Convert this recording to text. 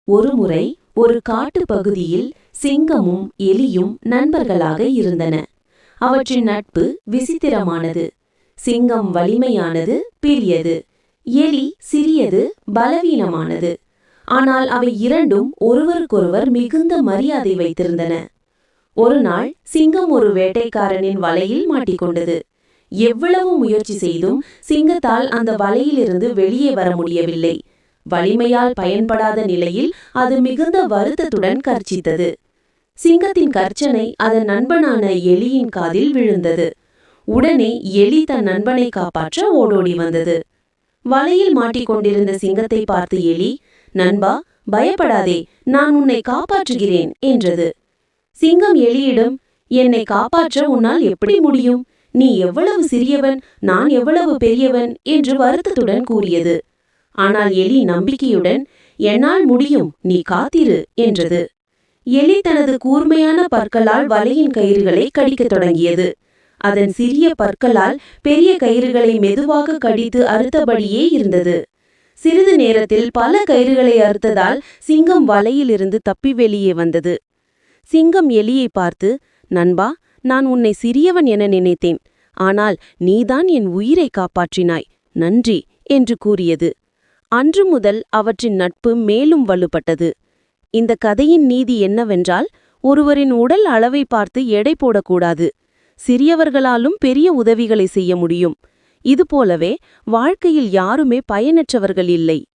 ஒருமுறை ஒரு காட்டுப் பகுதியில் சிங்கமும் எலியும் நண்பர்களாக இருந்தன. அவற்றின் நட்பு விசித்திரமானது. சிங்கம் வலிமையானது, பெரியது. எலி சிறியது, பலவீனமானது. ஆனால் அவை இரண்டும் ஒருவருக்கொருவர் மிகுந்த மரியாதை வைத்திருந்தன. ஒரு நாள் சிங்கம் ஒரு வேட்டைக்காரனின் வலையில் மாட்டிக்கொண்டது. எவ்வளவு முயற்சி செய்தும் சிங்கத்தால் அந்த வலையிலிருந்து வெளியே வர முடியவில்லை. வலிமையால் பயன்படாத நிலையில் அது மிகுந்த வருத்தத்துடன் கர்ச்சித்தது. சிங்கத்தின் கர்ச்சனை அதன் நண்பனான எலியின் காதில் விழுந்தது. உடனே எலி தன் நண்பனை காப்பாற்ற ஓடோடி வந்தது. வலையில் மாட்டிக்கொண்டிருந்த சிங்கத்தை பார்த்து எலி, "நண்பா, பயப்படாதே, நான் உன்னை காப்பாற்றுகிறேன்" என்றது. சிங்கம் எலியிடம், "என்னை காப்பாற்ற உன்னால் எப்படி முடியும்? நீ எவ்வளவு சிறியவன், நான் எவ்வளவு பெரியவன்" என்று வருத்தத்துடன் கூறியது. ஆனால் எலி நம்பிக்கையுடன், "என்னால் முடியும், நீ காத்திரு" என்றது. எலி தனது கூர்மையான பற்களால் வலையின் கயிறுகளை கடிக்கத் தொடங்கியது. அதன் சிறிய பற்களால் பெரிய கயிறுகளை மெதுவாக கடித்து அறுத்தபடியே இருந்தது. சிறிது நேரத்தில் பல கயிறுகளை அறுத்ததால் சிங்கம் வலையிலிருந்து தப்பி வெளியே வந்தது. சிங்கம் எலியை பார்த்து, "நண்பா, நான் உன்னை சிறியவன் என நினைத்தேன். ஆனால் நீதான் என் உயிரை காப்பாற்றினாய். நன்றி" என்று கூறியது. அன்று முதல் அவற்றின் நட்பு மேலும் வலுப்பட்டது. இந்த கதையின் நீதி என்னவென்றால், ஒருவரின் உடல் அளவை பார்த்து எடை போடக்கூடாது. சிறியவர்களாலும் பெரிய உதவிகளை செய்ய முடியும். இதுபோலவே வாழ்க்கையில் யாருமே பயனற்றவர்கள் இல்லை.